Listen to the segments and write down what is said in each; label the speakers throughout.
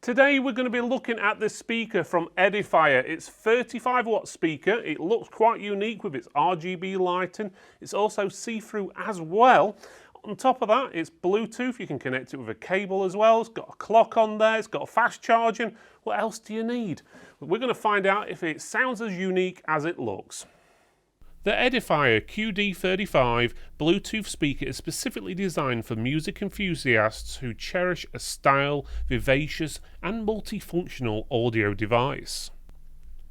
Speaker 1: Today we're going to be looking at this speaker from Edifier. It's 35-watt speaker. It looks quite unique with its RGB lighting. It's also see-through as well. On top of that, it's Bluetooth. You can connect it with a cable as well. It's got a clock on there. It's got fast charging. What else do you need? We're going to find out if it sounds as unique as it looks. The Edifier QD35 Bluetooth speaker is specifically designed for music enthusiasts who cherish a style, vivacious and multifunctional audio device.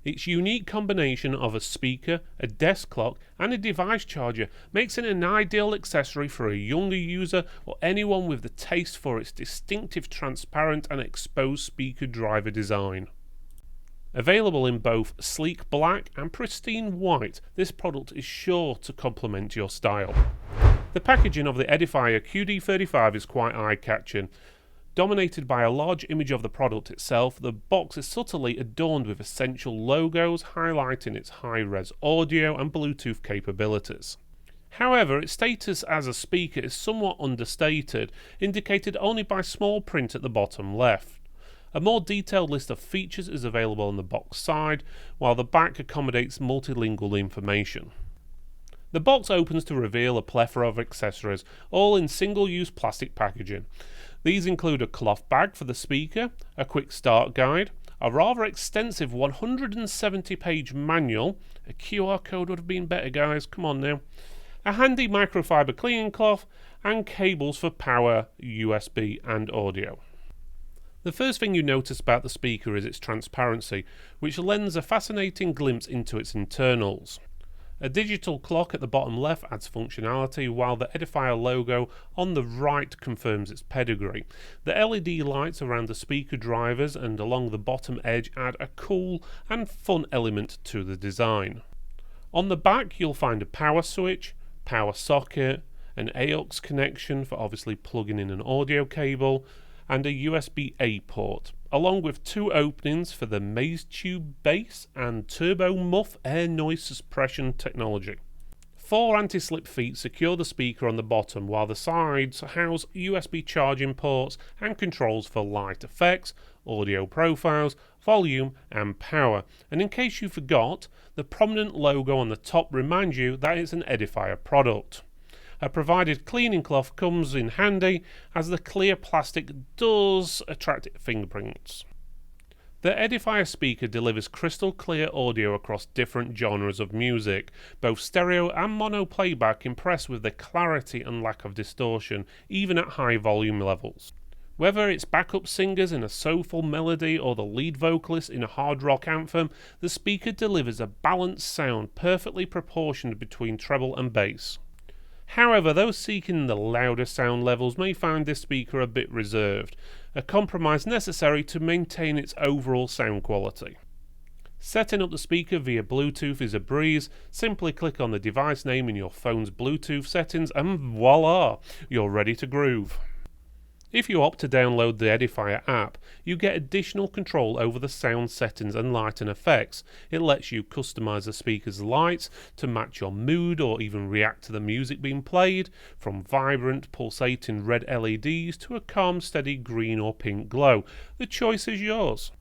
Speaker 1: Its unique combination of a speaker, a desk clock and a device charger makes it an ideal accessory for a younger user or anyone with the taste for its distinctive transparent and exposed speaker driver design. Available in both sleek black and pristine white, this product is sure to complement your style. The packaging of the Edifier QD35 is quite eye-catching. Dominated by a large image of the product itself, the box is subtly adorned with essential logos highlighting its high-res audio and Bluetooth capabilities. However, its status as a speaker is somewhat understated, indicated only by small print at the bottom left. A more detailed list of features is available on the box side, while the back accommodates multilingual information. The box opens to reveal a plethora of accessories, all in single-use plastic packaging. These include a cloth bag for the speaker, a quick start guide, a rather extensive 170-page manual, a QR code would have been better guys, come on now, a handy microfiber cleaning cloth, and cables for power, USB and audio. The first thing you notice about the speaker is its transparency, which lends a fascinating glimpse into its internals. A digital clock at the bottom left adds functionality, while the Edifier logo on the right confirms its pedigree. The LED lights around the speaker drivers and along the bottom edge add a cool and fun element to the design. On the back you'll find a power switch, power socket, an AUX connection for obviously plugging in an audio cable, and a USB-A port, along with two openings for the maze tube base and turbo muff air noise suppression technology. 4 anti-slip feet secure the speaker on the bottom, while the sides house USB charging ports and controls for light effects, audio profiles, volume and power. And in case you forgot, the prominent logo on the top reminds you that it's an Edifier product. A provided cleaning cloth comes in handy, as the clear plastic does attract fingerprints. The Edifier speaker delivers crystal clear audio across different genres of music. Both stereo and mono playback impress with the clarity and lack of distortion, even at high volume levels. Whether it's backup singers in a soulful melody or the lead vocalist in a hard rock anthem, the speaker delivers a balanced sound perfectly proportioned between treble and bass. However, those seeking the louder sound levels may find this speaker a bit reserved, a compromise necessary to maintain its overall sound quality. Setting up the speaker via Bluetooth is a breeze. Simply click on the device name in your phone's Bluetooth settings and voila, you're ready to groove. If you opt to download the Edifier app, you get additional control over the sound settings and lighting effects. It lets you customize the speaker's lights to match your mood or even react to the music being played, from vibrant, pulsating red LEDs to a calm, steady green or pink glow. The choice is yours.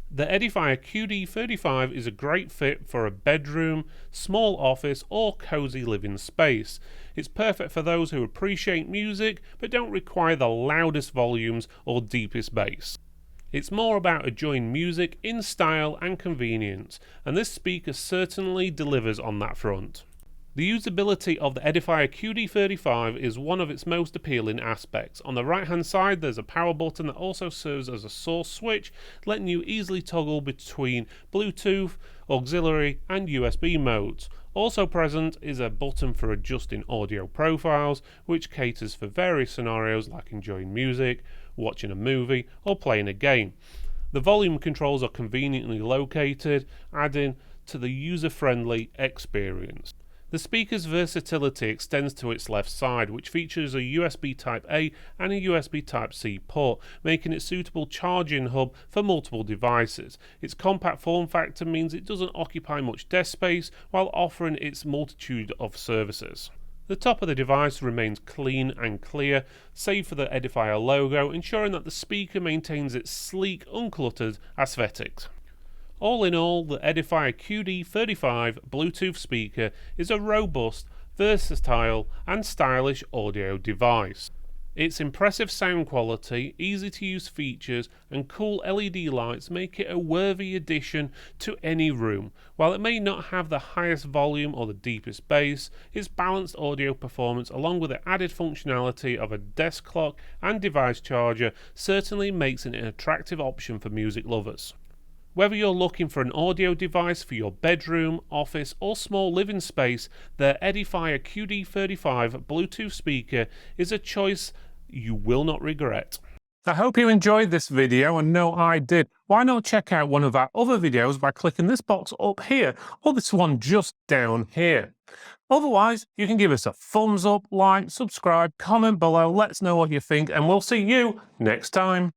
Speaker 1: The Edifier QD35 is a great fit for a bedroom, small office or cozy living space. It's perfect for those who appreciate music but don't require the loudest volumes or deepest bass. It's more about enjoying music in style and convenience, and this speaker certainly delivers on that front. The usability of the Edifier QD35 is one of its most appealing aspects. On the right hand side there's a power button that also serves as a source switch, letting you easily toggle between Bluetooth, auxiliary and USB modes. Also present is a button for adjusting audio profiles, which caters for various scenarios like enjoying music, watching a movie or playing a game. The volume controls are conveniently located, adding to the user-friendly experience. The speaker's versatility extends to its left side, which features a USB Type-A and a USB Type-C port, making it a suitable charging hub for multiple devices. Its compact form factor means it doesn't occupy much desk space while offering its multitude of services. The top of the device remains clean and clear, save for the Edifier logo, ensuring that the speaker maintains its sleek, uncluttered aesthetics. All in all, the Edifier QD35 Bluetooth speaker is a robust, versatile and stylish audio device. Its impressive sound quality, easy to use features and cool LED lights make it a worthy addition to any room. While it may not have the highest volume or the deepest bass, its balanced audio performance along with the added functionality of a desk clock and device charger certainly makes it an attractive option for music lovers. Whether you're looking for an audio device for your bedroom, office or small living space, the Edifier QD35 Bluetooth speaker is a choice you will not regret. I hope you enjoyed this video, and no, I did. Why not check out one of our other videos by clicking this box up here or this one just down here. Otherwise, you can give us a thumbs up, like, subscribe, comment below, let us know what you think, and we'll see you next time.